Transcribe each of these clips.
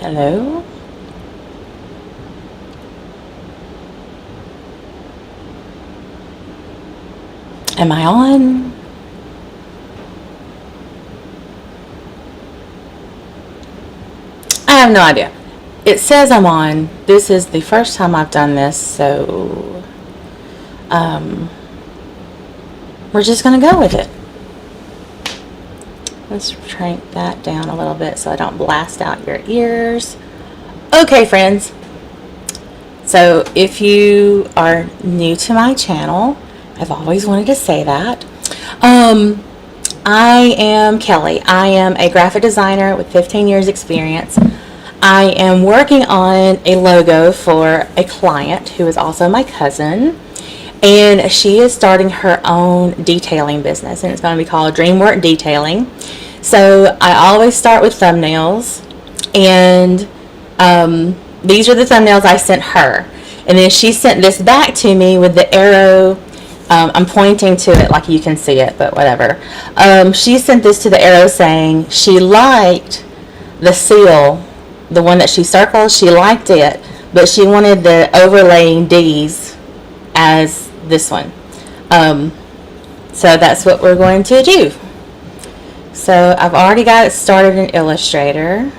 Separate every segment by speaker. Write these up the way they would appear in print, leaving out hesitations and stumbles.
Speaker 1: Hello? Am I on? I have no idea. It says I'm on. This is the first time I've done this, so we're just going to go with it. Let's shrink that down a little bit so I don't blast out your ears. Okay, friends. So if you are new to my channel, I've always wanted to say that. I am Kelly. I am a graphic designer with 15 years experience. I am working on a logo for a client who is also my cousin, and she is starting her own detailing business, and it's going to be called Dreamwork Detailing. So I always start with thumbnails, and these are the thumbnails I sent her, and then she sent this back to me with the arrow. I'm pointing to it like you can see it, but whatever. She sent this to the arrow saying she liked the seal, the one that she circled. She liked it, but she wanted the overlaying D's as this one. So that's what we're going to do. So I've already got it started in Illustrator.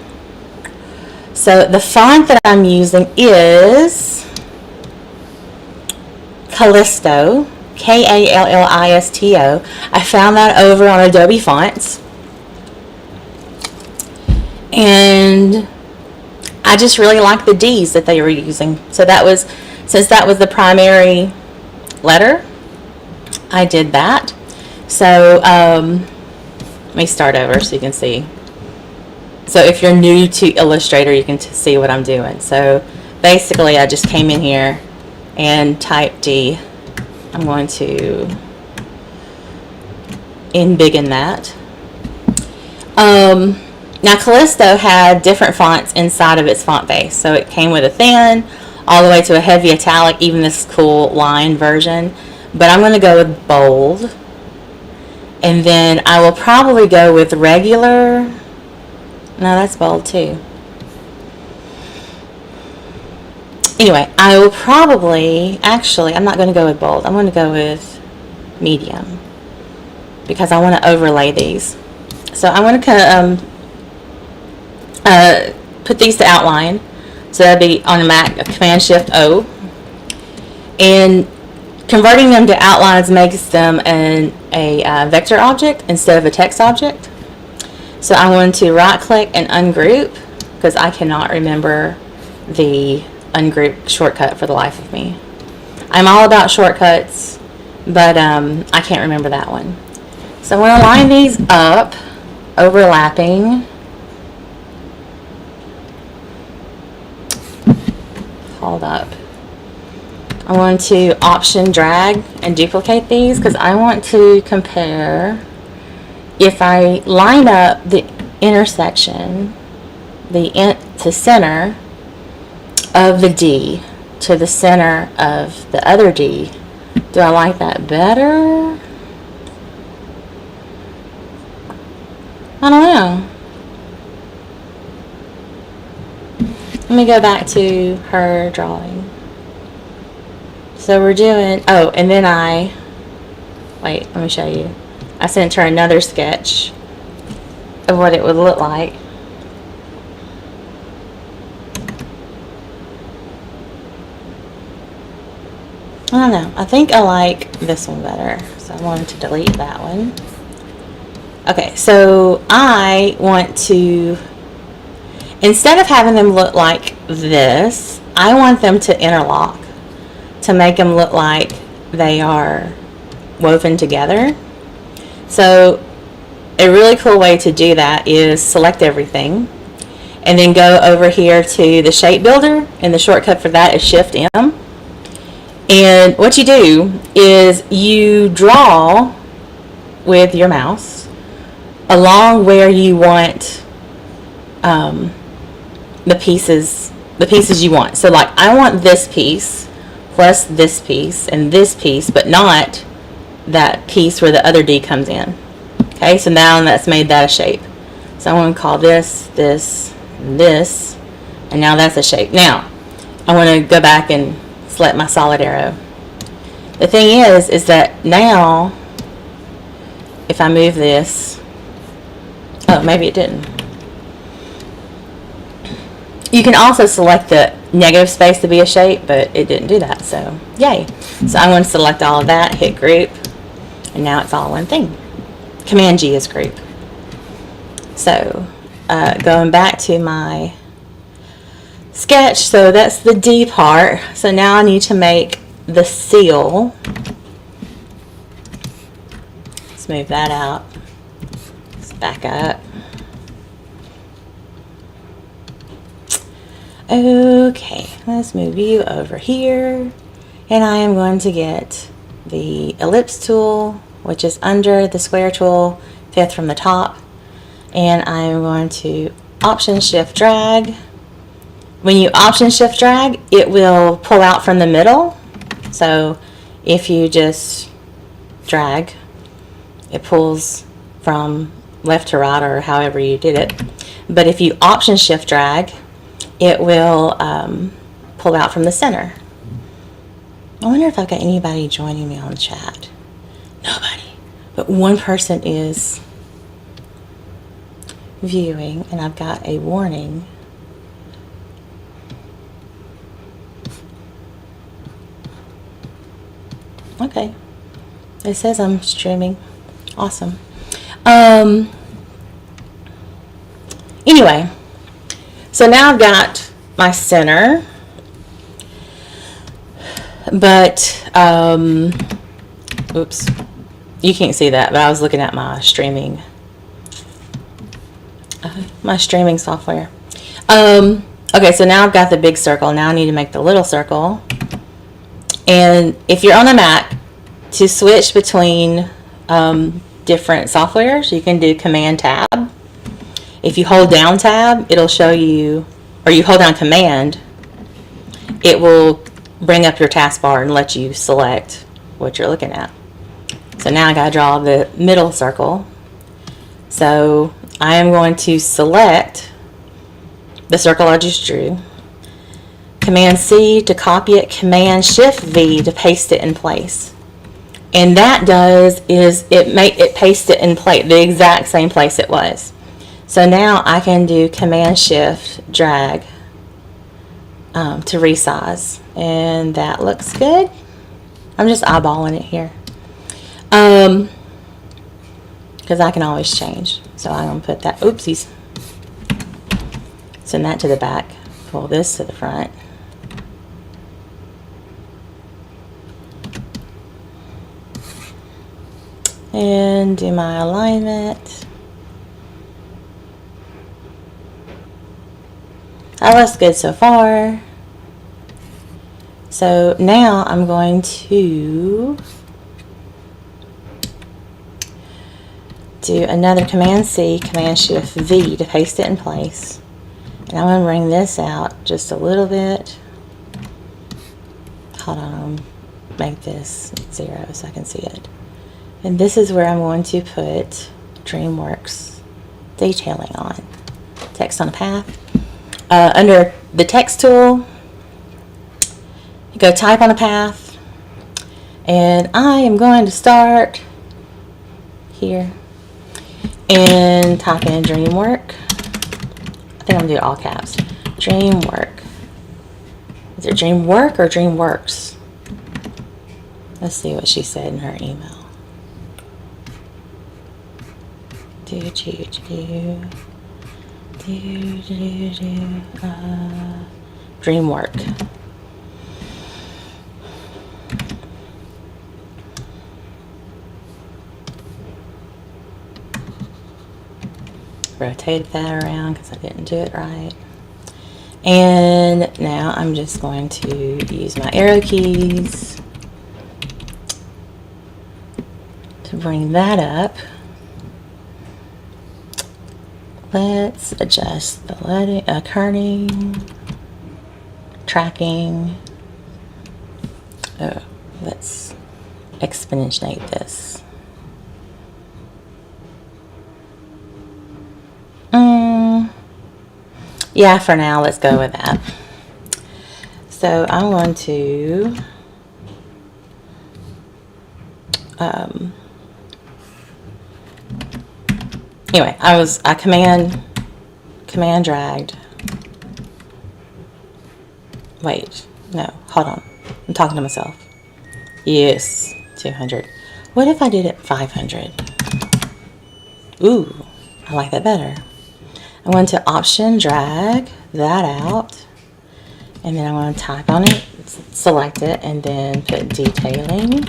Speaker 1: So the font that I'm using is Callisto, Kallisto. I found that over on Adobe Fonts, and I just really like the D's that they were using. So that was, since that was the primary letter, I did that. So let me start over so you can see. So if you're new to Illustrator, you can see what I'm doing. So basically I just came in here and typed D. I'm going to embiggen that. Now Callisto had different fonts inside of its font base. So it came with a thin, all the way to a heavy italic, even this cool line version. But I'm going to go with bold. And then I will probably go with regular. No, that's bold too. Anyway, I will probably, actually, I'm not going to go with bold. I'm going to go with medium because I want to overlay these. So I'm going to put these to outline. So that'd be on a Mac, Command-Shift-O. And converting them to outlines makes them a vector object instead of a text object. So I'm going to right-click and ungroup because I cannot remember the ungroup shortcut for the life of me. I'm all about shortcuts, but I can't remember that one. So I'm going to line these up, overlapping. Hold up. I want to Option drag and duplicate these because I want to compare if I line up the intersection, to center of the D to the center of the other D. Do I like that better? I don't know. Let me go back to her drawing. So we're doing, oh, and then wait, let me show you. I sent her another sketch of what it would look like. I don't know. I think I like this one better. So I wanted to delete that one. Okay, so I want to, instead of having them look like this, I want them to interlock to make them look like they are woven together. So a really cool way to do that is select everything and then go over here to the shape builder, and the shortcut for that is Shift M. And what you do is you draw with your mouse along where you want the pieces you want. So like I want this piece plus this piece and this piece, but not that piece where the other D comes in. Okay, so now that's made that a shape. So I'm going to call this, this, and this, And now that's a shape. Now, I want to go back and select my solid arrow. The thing is that now, if I move this, oh, maybe it didn't. You can also select the negative space to be a shape, but it didn't do that, so yay. So I'm going to select all of that, hit group, and now it's all one thing. Command G is group. So going back to my sketch, so that's the D part. So now I need to make the seal. Let's move that out. Let's back up. Okay, let's move you over here, and I am going to get the ellipse tool, which is under the square tool, fifth from the top, and I am going to Option Shift Drag. When you Option Shift Drag, it will pull out from the middle. So if you just drag, it pulls from left to right, or however you did it. But if you Option Shift Drag, it will pull out from the center. I wonder if I've got anybody joining me on the chat. Nobody. But one person is viewing, and I've got a warning. Okay. It says I'm streaming. Awesome. Anyway. So now I've got my center, but, oops, you can't see that, but I was looking at my streaming software. Okay, so now I've got the big circle. Now I need to make the little circle. And if you're on a Mac, to switch between different softwares, you can do Command Tab. If you hold down Tab, it'll show you, or you hold down Command, it will bring up your taskbar and let you select what you're looking at. So now I gotta draw the middle circle. So I am going to select the circle I just drew. Command C to copy it, Command Shift V to paste it in place. And that does is it pastes it in place, the exact same place it was. So now I can do Command Shift Drag to resize, and that looks good. I'm just eyeballing it here because I can always change. So I'm going to put that, oopsies, send that to the back, pull this to the front. And do my alignment. That looks good so far. So now I'm going to do another Command C, Command Shift V to paste it in place. And I'm going to bring this out just a little bit. Hold on, make this 0 so I can see it. And this is where I'm going to put Dreamworks detailing on. Text on a path. Under the text tool, you go type on a path, and I am going to start here and type in Dreamwork. I think I'm going to do it all caps. Dreamwork. Is it Dreamwork or Dreamworks? Let's see what she said in her email. Dreamwork. Rotate that around because I didn't do it right. And now I'm just going to use my arrow keys to bring that up. Let's adjust the kerning, tracking. Oh, let's exponentiate this. Yeah, for now, let's go with that. So I'm going to anyway, I command dragged. Wait, no, hold on. I'm talking to myself. Yes, 200. What if I did it 500? Ooh, I like that better. I'm going to option drag that out, and then I'm going to type on it, select it, and then put detailing.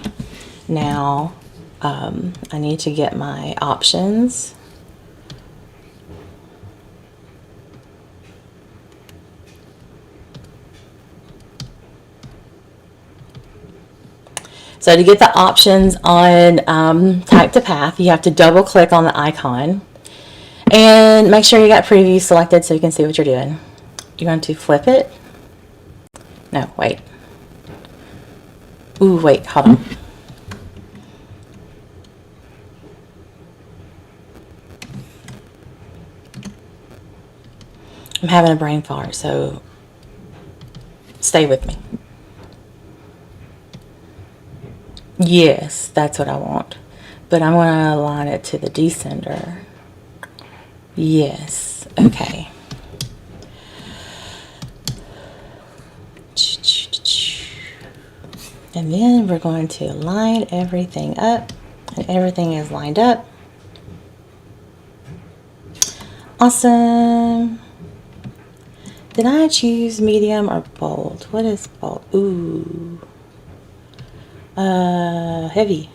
Speaker 1: Now I need to get my options. So to get the options on type to path, you have to double click on the icon and make sure you got preview selected so you can see what you're doing. You're going to flip it. No, wait. Ooh, wait, hold on. I'm having a brain fart, so stay with me. Yes, that's what I want. But I'm going to align it to the descender. Yes, okay. And then we're going to line everything up, and everything is lined up. Awesome. Did I choose medium or bold? What is bold? Ooh. Heavy.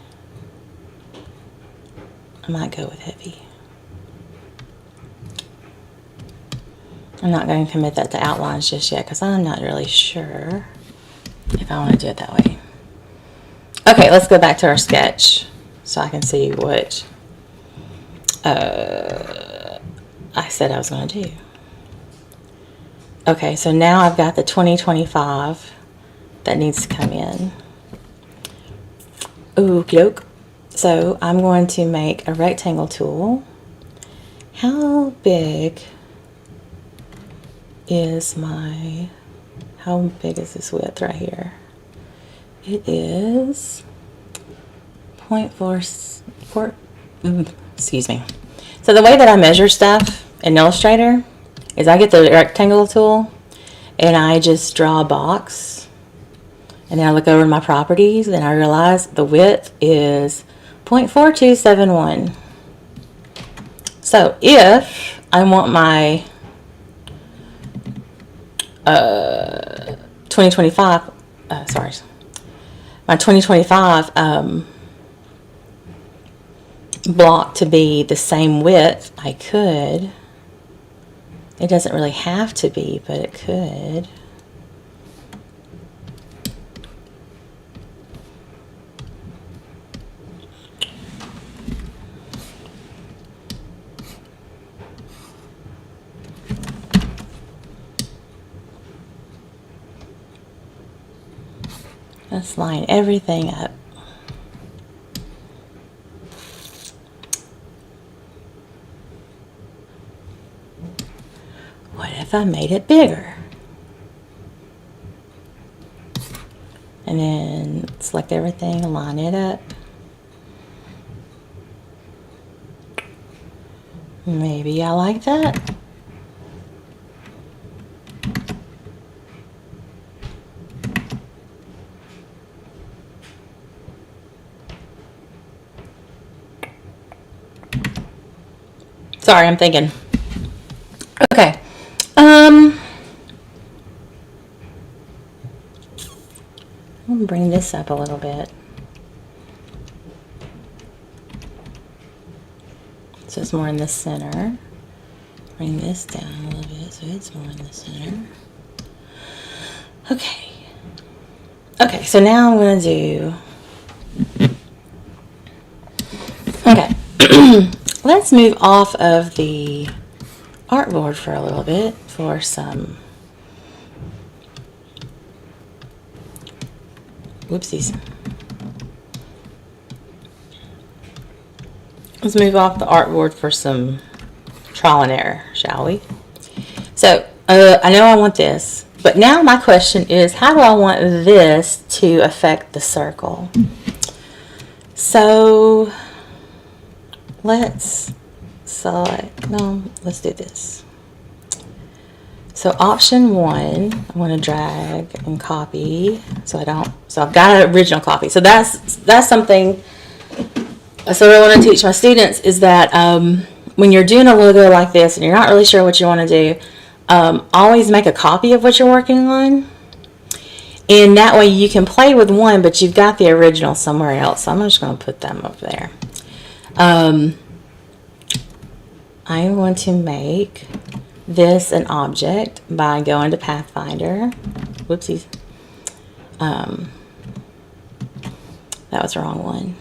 Speaker 1: I might go with heavy. I'm not going to commit that to outlines just yet because I'm not really sure if I want to do it that way. Okay, let's go back to our sketch so I can see what I said I was going to do. Okay, so now I've got the 2025 that needs to come in. Okie doke. So I'm going to make a rectangle tool. How big is this width right here? It is 0.4, excuse me. So the way that I measure stuff in Illustrator is I get the rectangle tool and I just draw a box, and then I look over my properties and I realize the width is 0.4271. So if I want my 2025 my 2025 block to be the same width, I could. It doesn't really have to be, but it could. Let's line everything up. What if I made it bigger? And then select everything, line it up. Maybe I like that. Sorry, I'm thinking. Okay. I'm gonna bring this up a little bit. So it's more in the center. Bring this down a little bit so it's more in the center. Okay. Okay, so now I'm gonna do. Okay. Let's move off of the artboard for a little bit for some. Whoopsies. Let's move off the artboard for some trial and error, shall we? So I know I want this, but now my question is, how do I want this to affect the circle? So let's select, no, let's do this. So option 1, I'm going to drag and copy so I've got an original copy. So that's something. So what I want to teach my students is that when you're doing a logo like this and you're not really sure what you want to do, always make a copy of what you're working on. And that way you can play with one, but you've got the original somewhere else. So I'm just going to put them up there. I'm going to make this an object by going to Pathfinder. Whoopsies. That was the wrong one.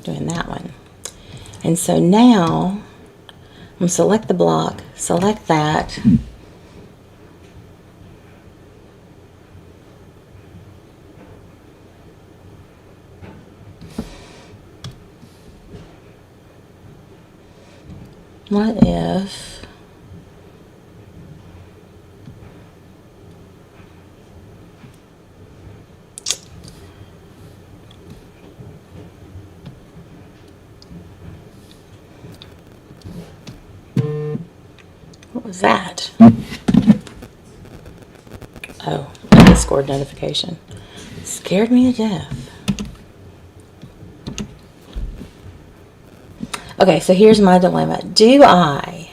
Speaker 1: Doing that one. And so now I'm going to select the block, select that. What if what was that? Oh, a Discord notification. It scared me to death. Okay, so here's my dilemma. Do I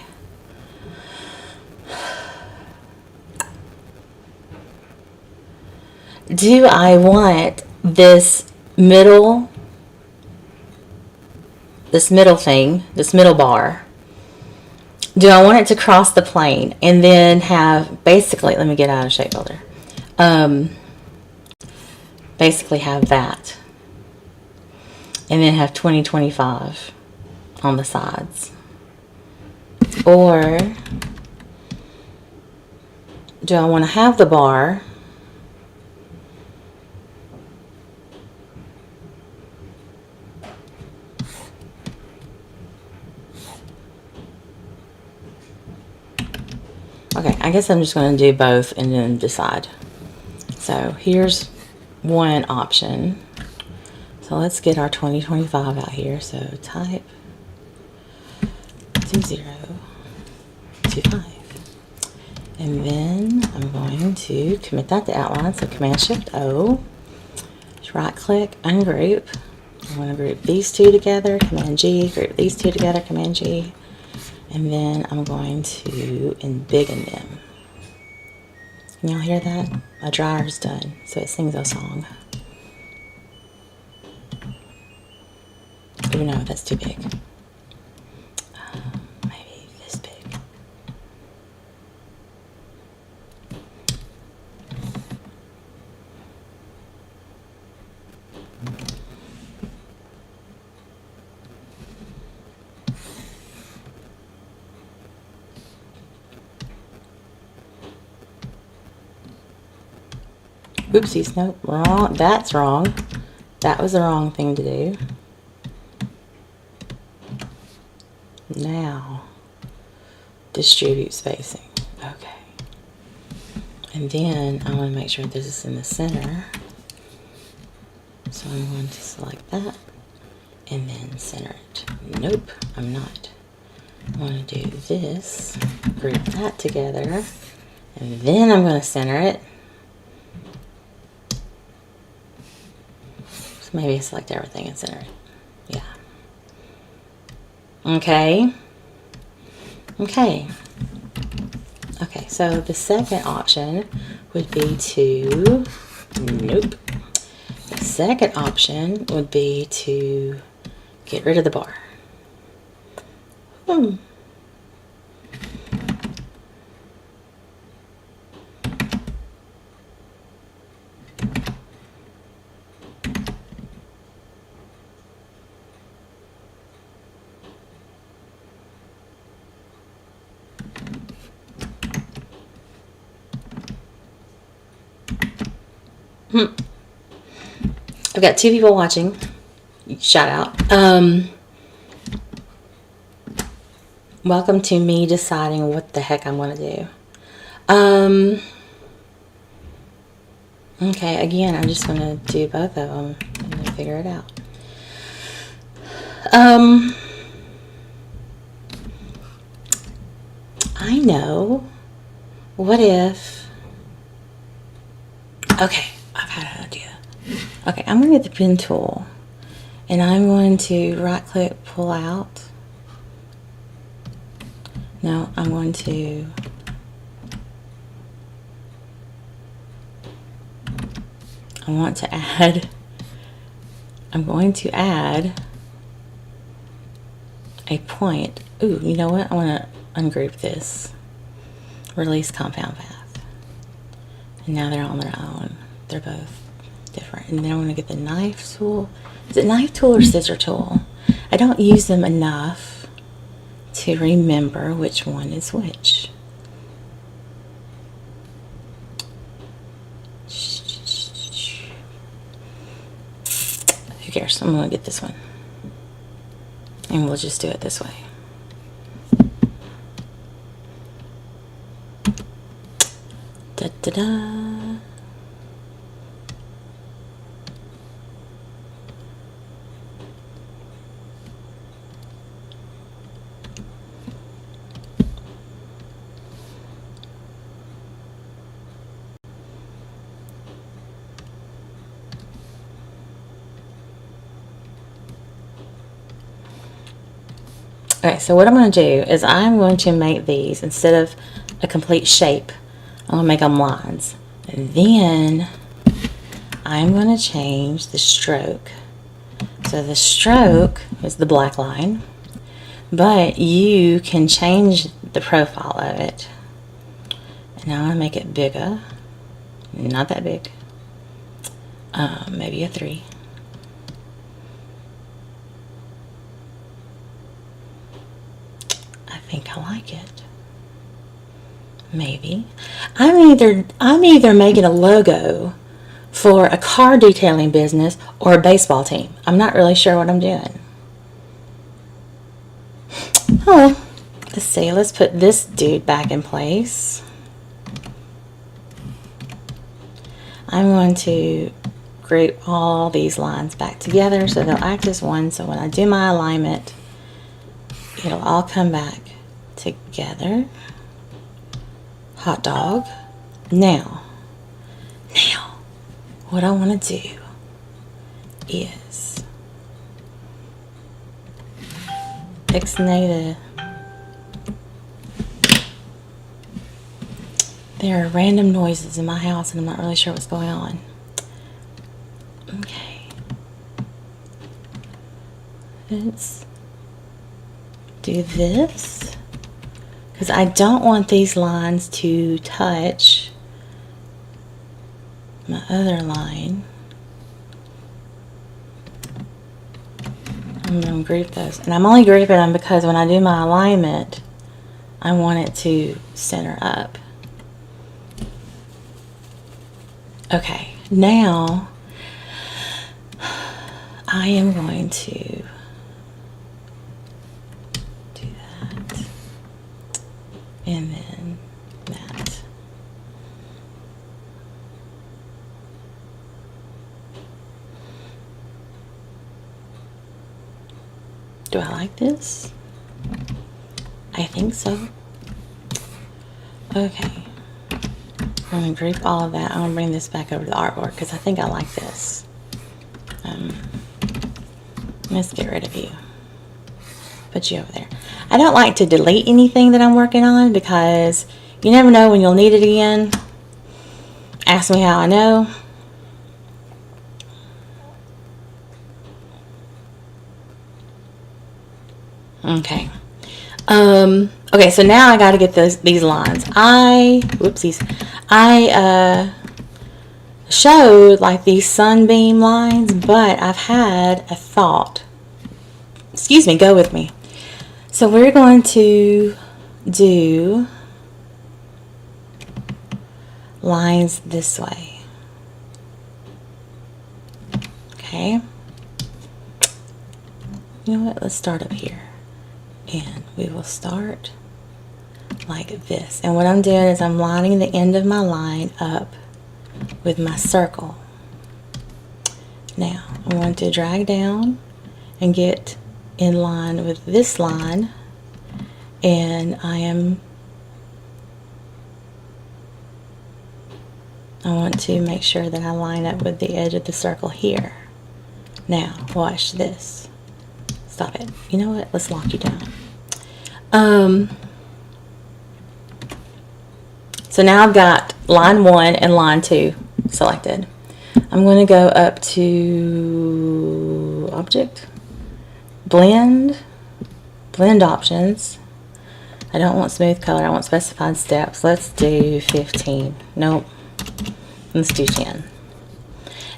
Speaker 1: want this middle thing, this middle bar? Do I want it to cross the plane and then have basically, let me get out of shape builder. Basically have that. And then have 2025 on the sides. Or do I want to have the bar okay, I guess I'm just going to do both and then decide. So here's one option. So let's get our 2025 out here. So type 2025. And then I'm going to commit that to outline. So Command Shift O. Just right click, ungroup. I want to group these two together, Command G, group these two together, Command G. And then I'm going to embiggen them. Can y'all hear that? My dryer's done, so it sings a song. Oh no, that's too big. Maybe this big. Oopsies, nope, wrong. That's wrong. That was the wrong thing to do. Now, distribute spacing. Okay. And then I want to make sure this is in the center. So I'm going to select that and then center it. Nope, I'm not. I want to do this, group that together, and then I'm going to center it. So maybe select everything and center it. Yeah. Okay. Okay. Okay, so the second option would be to, nope. The second option would be to get rid of the bar. I've got 2 people watching. Shout out. Welcome to me deciding what the heck I'm going to do. Okay, again, I'm just going to do both of them and then figure it out. I know. What if... Okay, I've had an idea. Okay, I'm going to get the pen tool. And I'm going to right click, pull out. No, I'm going to... I'm going to add a point. Ooh, you know what? I want to ungroup this. Release compound path. And now they're on their own. They're both different. And then I'm going to get the knife tool. Is it knife tool or scissor tool? I don't use them enough to remember which one is which. Who cares? I'm going to get this one. And we'll just do it this way. Da da da. Okay, so what I'm going to do is I'm going to make these, instead of a complete shape, I'm going to make them lines. And then I'm going to change the stroke. So the stroke is the black line, but you can change the profile of it. And now I'm going to make it bigger. Not that big. Maybe a 3. I think I like it. Maybe. I'm either making a logo for a car detailing business or a baseball team. I'm not really sure what I'm doing. Oh, let's see. Let's put this dude back in place. I'm going to group all these lines back together so they'll act as one. So when I do my alignment, it'll all come back together. Hot dog. Now, what I want to do is ixnay there are random noises in my house and I'm not really sure what's going on. Okay. Let's do this. Because I don't want these lines to touch my other line. I'm going to group those. And I'm only grouping them because when I do my alignment, I want it to center up. Okay, now I am going to do that. And then that. Do I like this? I think so. Okay. I'm going to group all of that. I'm going to bring this back over to the artboard because I think I like this. Let's get rid of you. Put you over there. I don't like to delete anything that I'm working on because you never know when you'll need it again. Ask me how I know. Okay. Okay, so now I got to get these lines. I showed like these sunbeam lines, but I've had a thought. Excuse me, go with me. So we're going to do lines this way. Okay. You know what? Let's start up here. And we will start like this. And what I'm doing is I'm lining the end of my line up with my circle. Now I want to drag down and get in line with this line, and I want to make sure that I line up with the edge of the circle here. Now watch this. Stop it. You know what? Let's lock you down. So now I've got line 1 and line 2 selected. I'm going to go up to Object, Blend, Blend Options. I don't want smooth color. I want specified steps. Let's do 15. Nope. Let's do 10.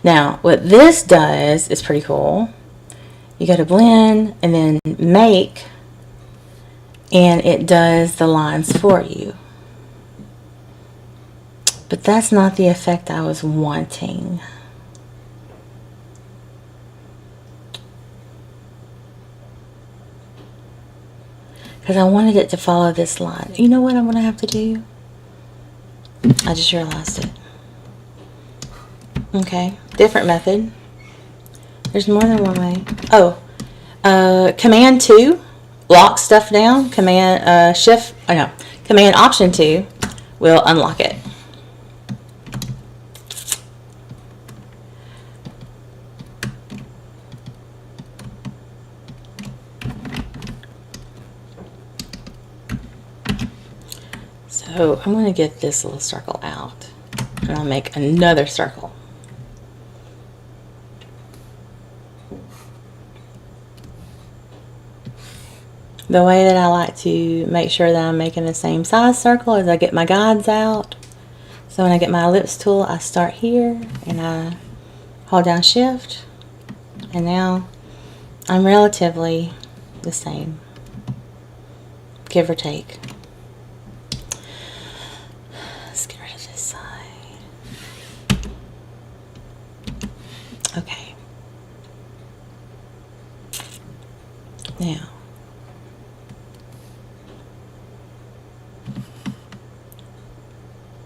Speaker 1: Now, what this does is pretty cool. You go to Blend and then Make, and it does the lines for you. But that's not the effect I was wanting. Because I wanted it to follow this line. You know what I'm going to have to do? I just realized it. Okay, different method. There's more than one way. Oh, Command 2 locks stuff down. Command Option 2 will unlock it. So I'm going to get this little circle out, and I'll make another circle. The way that I like to make sure that I'm making the same size circle is I get my guides out. So when I get my ellipse tool, I start here and I hold down Shift, and now I'm relatively the same, give or take. Let's get rid of this side. Okay. Now,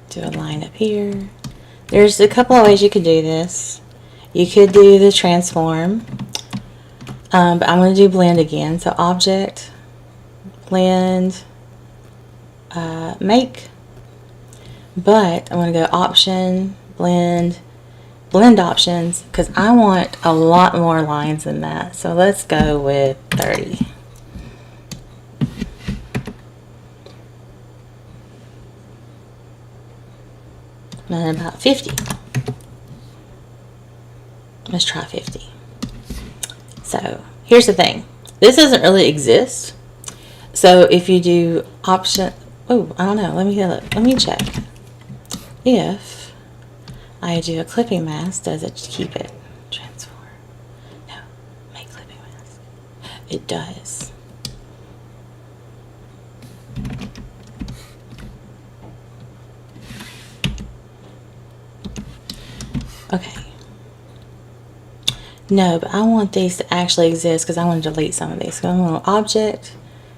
Speaker 1: do a line up here. There's a couple of ways you could do this. You could do the transform, but I'm going to do blend again. So Object, Blend, Make, but I'm going to go Option, Blend, Blend Options, because I want a lot more lines than that. So let's go with 30. And about 50. Let's try 50. So here's the thing. This doesn't really exist. So if you do Option, oh, I don't know. Let me check. If I do a clipping mask, does it keep it? Transform. No. Make clipping mask. It does. Okay. No, but I want these to actually exist because I want to delete some of these. So I'm going to Object,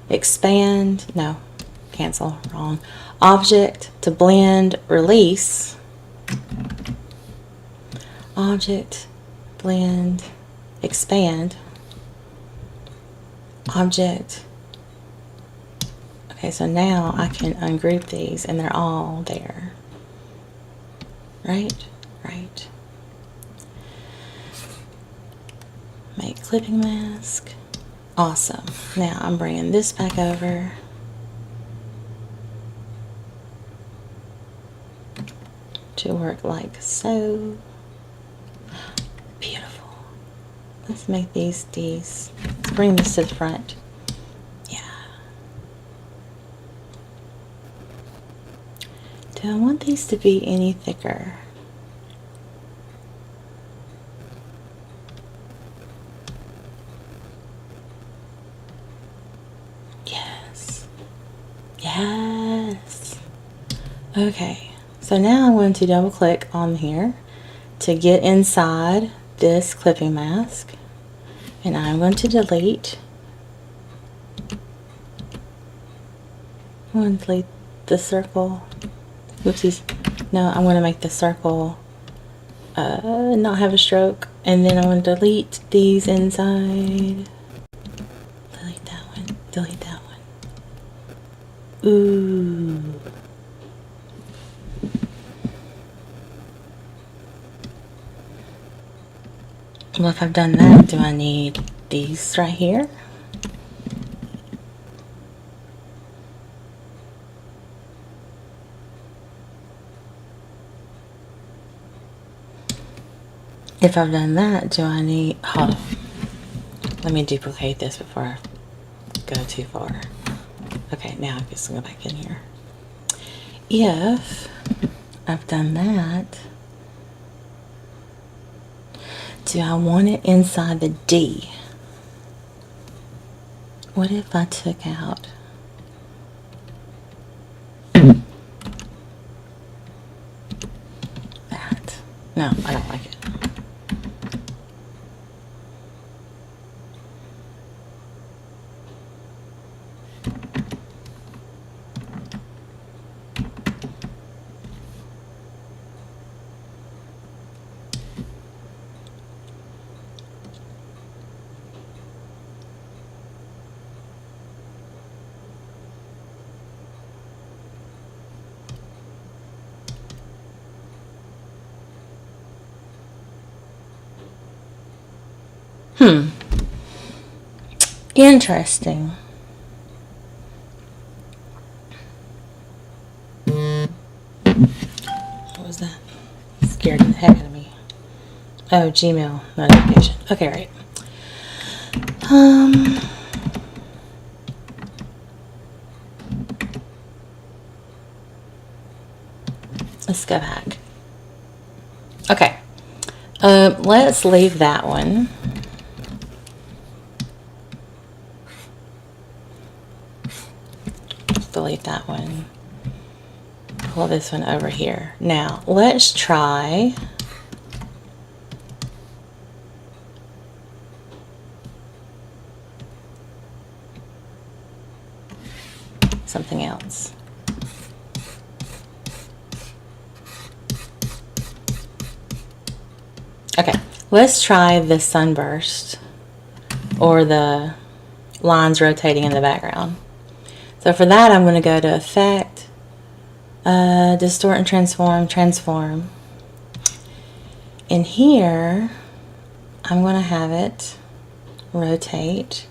Speaker 1: Expand, no, cancel, wrong. Object to Blend, Release. Object, Blend, Expand. Object. Okay, so now I can ungroup these and they're all there. Right? Right. Make clipping mask. Awesome. Now I'm bringing this back over. To work like so. Beautiful. Let's make these D's. Let's bring this to the front. Yeah. Do I want these to be any thicker? Yes. Okay, so now I'm going to double click on here to get inside this clipping mask, and I'm going to delete I want to delete the circle. Whoopsies. No, I want to make the circle not have a stroke. And then I want to delete these inside. Delete that one. Delete that one. Ooh. Well, if I've done that, do I need these right here? If I've done that, do I need... Hold on. Let me duplicate this before I go too far. Okay, now I'm just going to go back in here. If I've done that, do I want it inside the D? What if I took out... that? No, I don't like it. Interesting. What was that? Scared the heck out of me. Oh, Gmail notification. Okay, right. Let's go back. Okay. Let's leave that one. Delete that one. Pull this one over here. Now, let's try something else. Okay, let's try the sunburst or the lines rotating in the background. So for that, I'm going to go to Effect, Distort and Transform, Transform. In here, I'm going to have it rotate.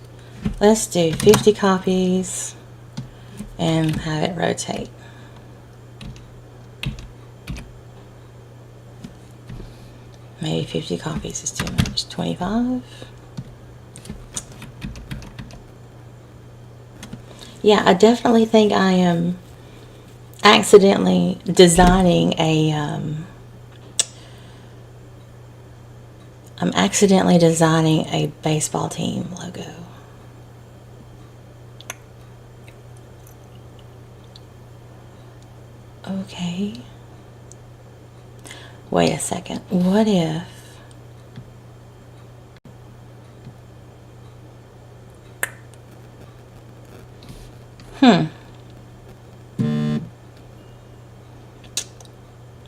Speaker 1: Let's do 50 copies and have it rotate. Maybe 50 copies is too much. 25. Yeah, I definitely think I am accidentally designing a, I'm accidentally designing a baseball team logo. Okay. Wait a second. What if...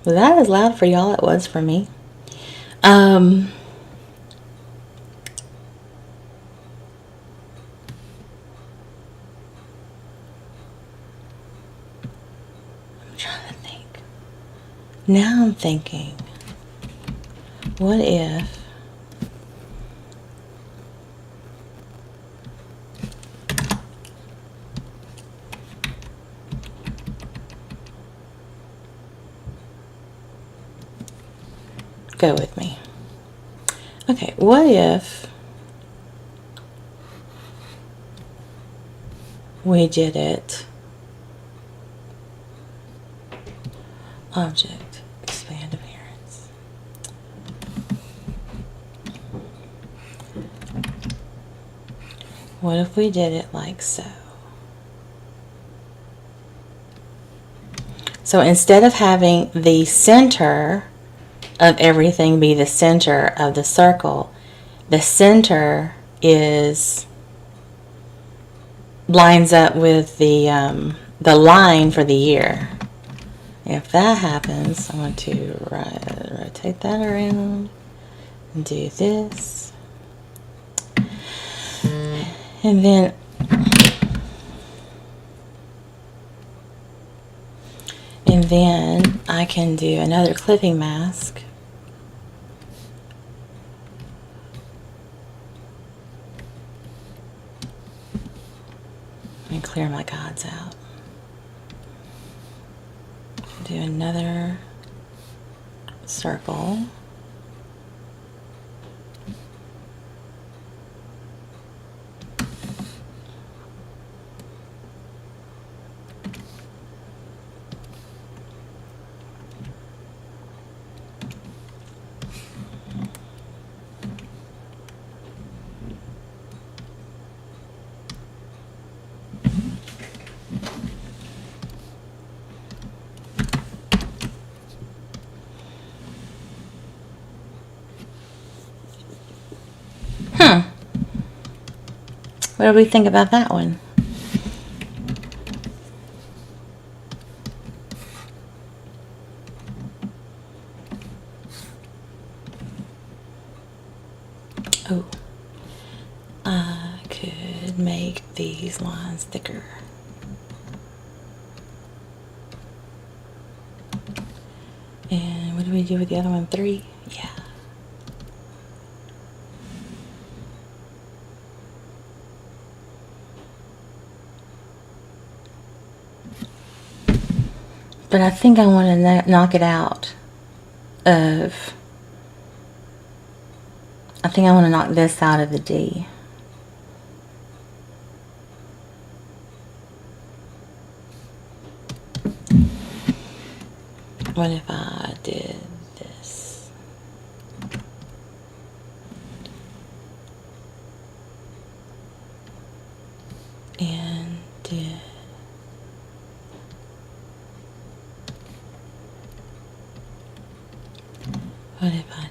Speaker 1: Was that as loud for y'all it was for me? I'm trying to think. Now I'm thinking, what if go with me. Okay, what if we did it object, expand appearance. What if we did it like so? So instead of having the center of everything be the center of the circle, the center is lines up with the line for the year. If that happens, I want to rotate that around and do this. And then I can do another clipping mask. And clear my gods out. Do another circle. What do we think about that one? Oh, I could make these lines thicker. And what do we do with the other one? 3? Yeah. But I think I want to knock it out of, I think I want to knock this out of the D. What if I did this? And did what if I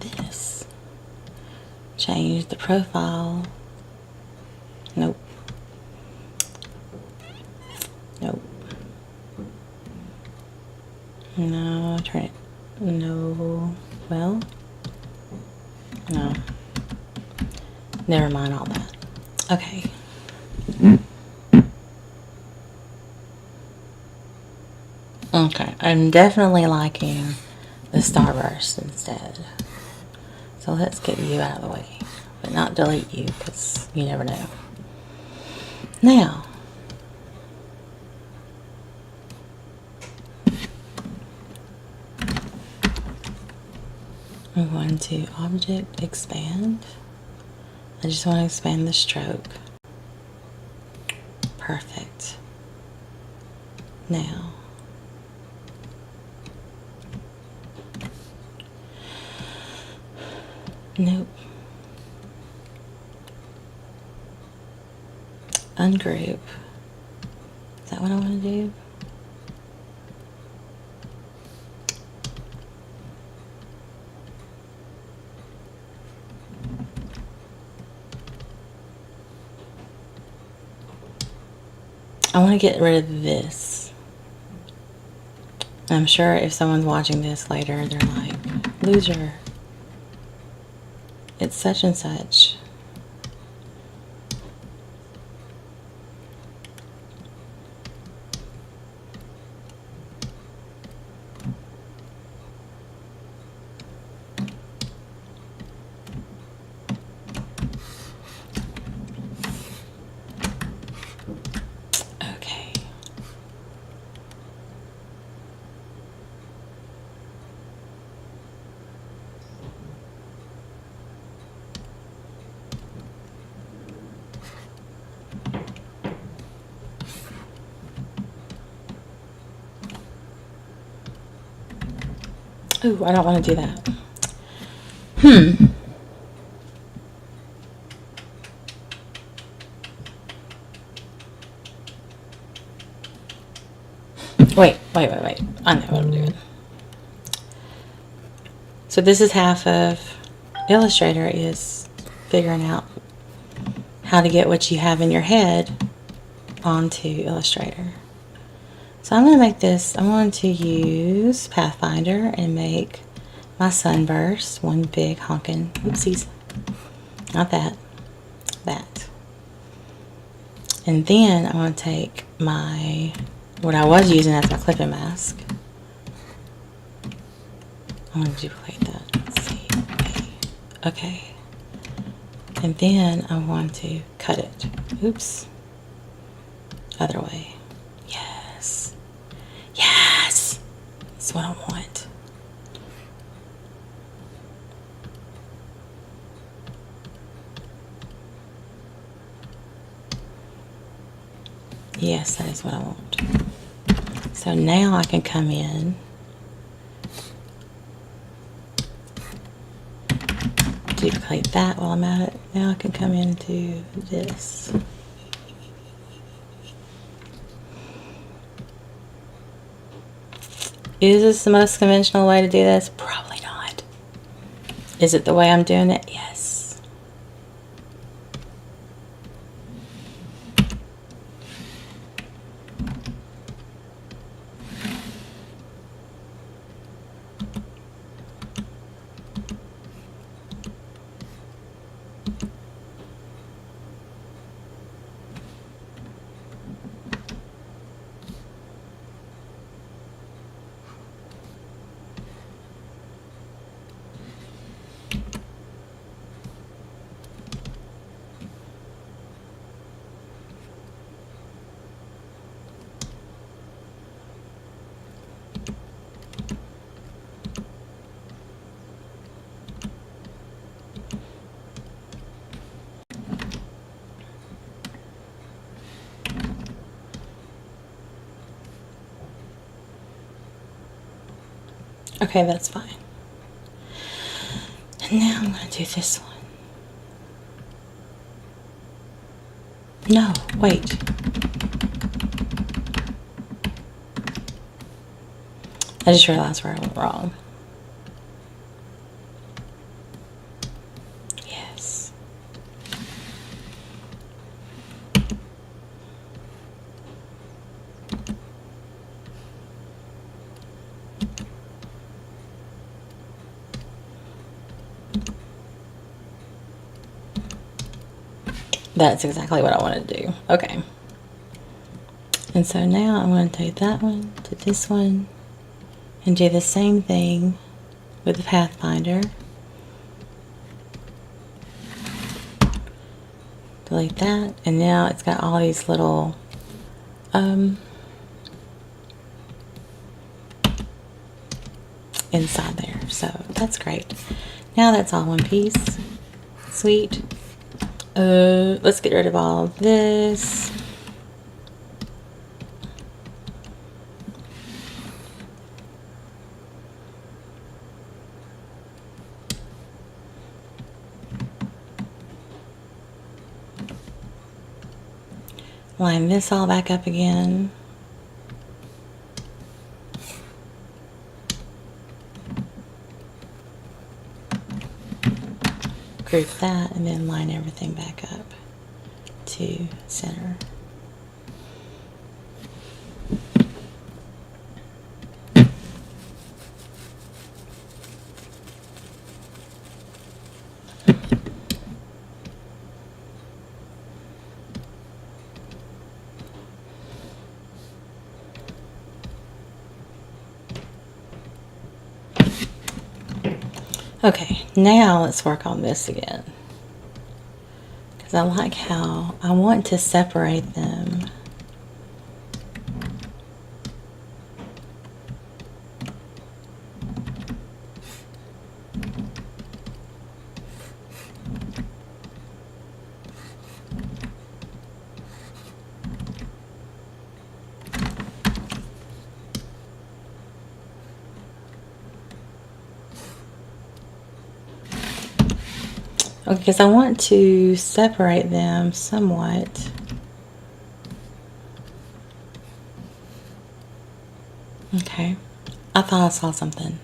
Speaker 1: did this? Change the profile. Nope. Nope. No, turn it. No. Well, no. Never mind all that. Okay. Okay, I'm definitely liking the starburst instead. So let's get you out of the way, but not delete you because you never know. Now, I'm going to object expand. I just want to expand the stroke. Perfect. Now, nope. Ungroup. Is that what I want to do? I want to get rid of this. I'm sure if someone's watching this later, they're like, loser. It's such and such. Okay. Ooh, I don't want to do that. Wait. I know what I'm doing. So this is half of Illustrator is figuring out how to get what you have in your head onto Illustrator. So I'm going to make this, I'm going to use Pathfinder and make my sunburst one big honkin', oopsies, not that, that. And then I'm going to take my, what I was using as my clipping mask. I'm going to duplicate that. Let's see. Okay. And then I want to cut it. Oops. Other way. Yes. Yes! That's what I want. Yes, that is what I want. So now I can come in, duplicate that while I'm at it. Now I can come into this. Is this the most conventional way to do this? Probably not. Is it the way I'm doing it? Yes. Okay, that's fine. And now I'm going to do this one. No, wait. I just realized where I went wrong. Yes. That's exactly what I want to do. Okay. And so now I'm going to take that one to this one and do the same thing with the Pathfinder. Delete that, and now it's got all these little inside there. So that's great. Now that's all one piece. Sweet. Let's get rid of all of this. Line this all back up again. Group that and then line everything back up to center. Okay, now let's work on this again. Because I like how I want to separate them. Okay, because I want to separate them somewhat. Okay, I thought I saw something.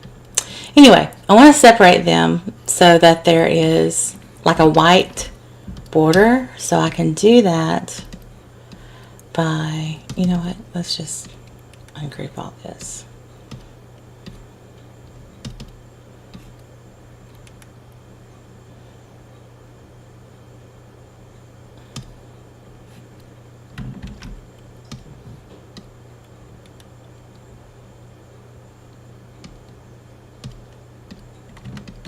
Speaker 1: Anyway, I want to separate them so that there is like a white border. So I can do that by, you know what, let's just ungroup all this.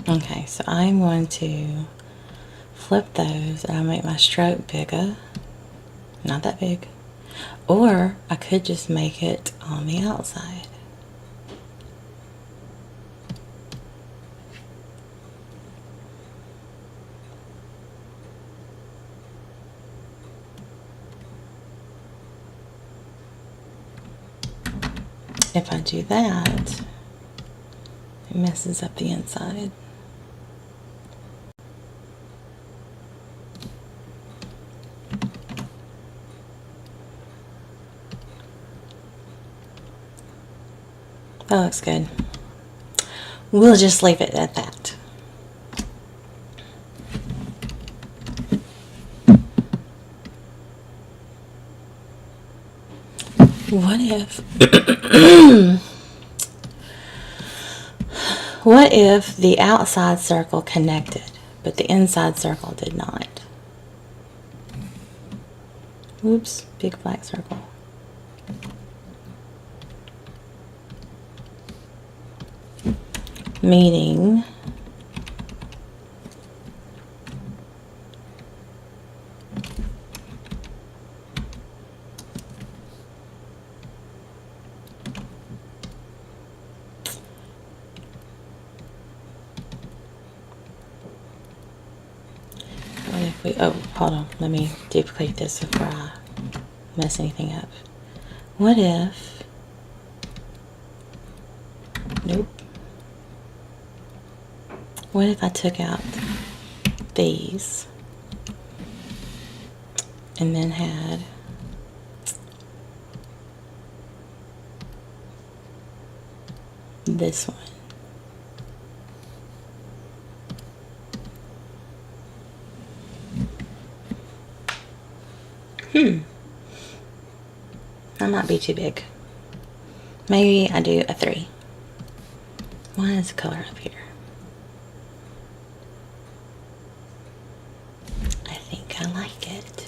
Speaker 1: Okay, so I'm going to flip those and I'll make my stroke bigger. Not that big. Or I could just make it on the outside. If I do that, it messes up the inside. That looks good. We'll just leave it at that. What if what if the outside circle connected, but the inside circle did not? Oops, big black circle. Meaning what if we, oh, hold on, let me duplicate this before I mess anything up. What if, nope. What if I took out these and then had this one? That might be too big. Maybe I do a 3. Why is the color up here? I think I like it.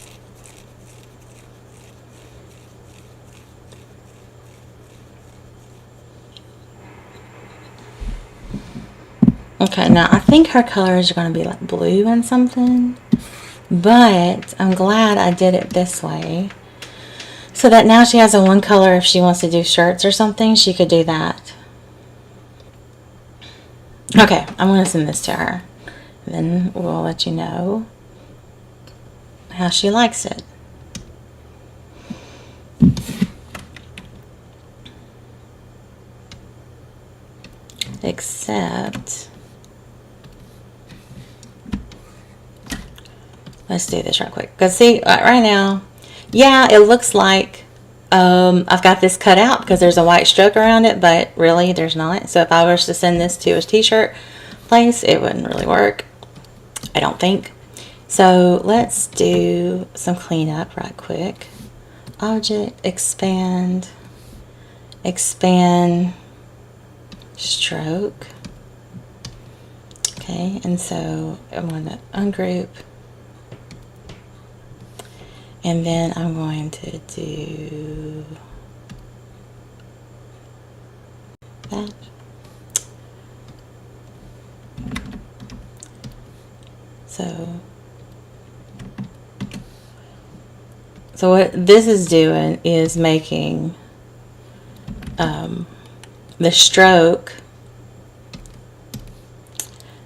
Speaker 1: Okay, now I think her colors are going to be like blue and something, but I'm glad I did it this way so that now she has a one color. If she wants to do shirts or something, she could do that. Okay, I'm going to send this to her. Then we'll let you know how she likes it. Except, let's do this real quick. Because see, right now, yeah, it looks like I've got this cut out because there's a white stroke around it, but really there's not. So if I was to send this to a t-shirt place, it wouldn't really work, I don't think. So let's do some cleanup right quick. Object, expand, stroke. Okay, and so I'm going to ungroup. And then I'm going to do that. So what this is doing is making the stroke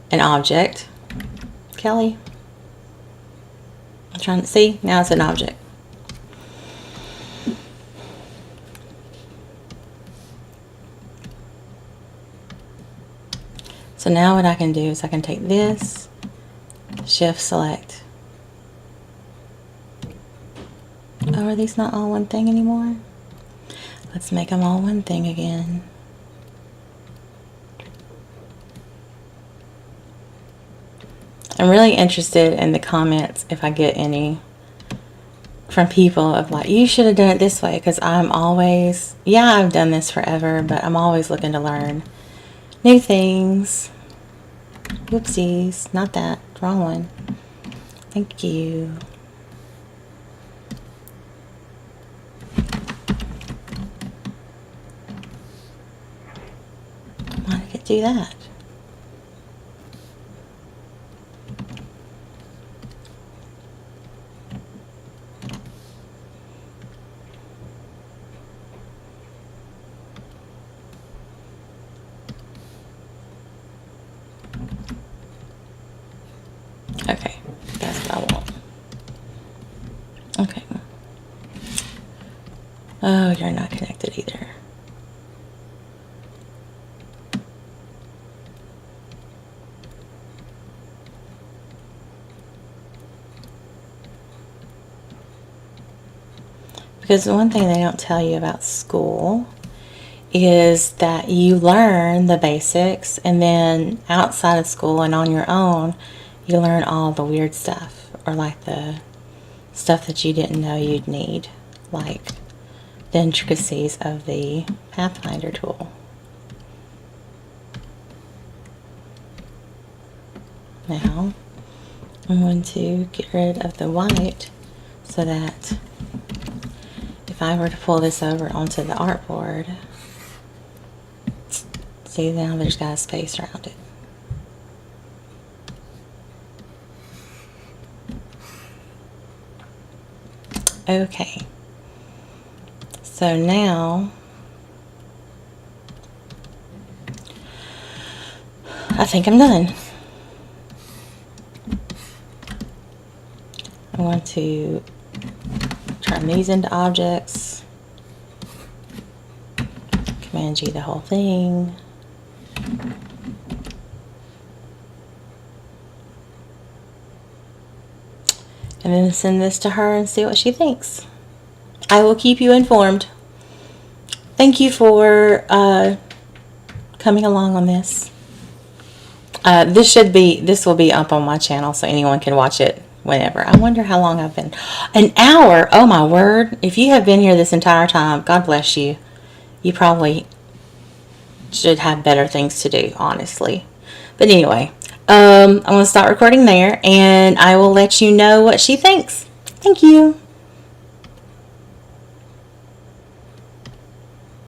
Speaker 1: an object. Kelly, I'm trying to see. Now it's an object. So now what I can do is I can take this, shift select. Oh, are these not all one thing anymore? Let's make them all one thing again. I'm really interested in the comments, if I get any, from people of like, you should have done it this way, because I'm always, yeah, I've done this forever, but I'm always looking to learn new things. Whoopsies, not that, wrong one. Thank you. Why did it do that? Okay, that's what I want. Okay. Oh, you're not connected either. Because the one thing they don't tell you about school is that you learn the basics, and then outside of school and on your own, you learn all the weird stuff, or like the stuff that you didn't know you'd need, like the intricacies of the Pathfinder tool. Now, I'm going to get rid of the white so that if I were to pull this over onto the artboard, see, now there's got a space around it. Okay, so now I think I'm done. I want to turn these into objects, Command G the whole thing. And then send this to her and see what she thinks. I will keep you informed. Thank you for coming along on this. This will be up on my channel so anyone can watch it whenever. I wonder how long I've been. An hour. Oh my word. If you have been here this entire time, God bless you. You probably should have better things to do, honestly. But anyway, I'm going to stop recording there, and I will let you know what she thinks. Thank you.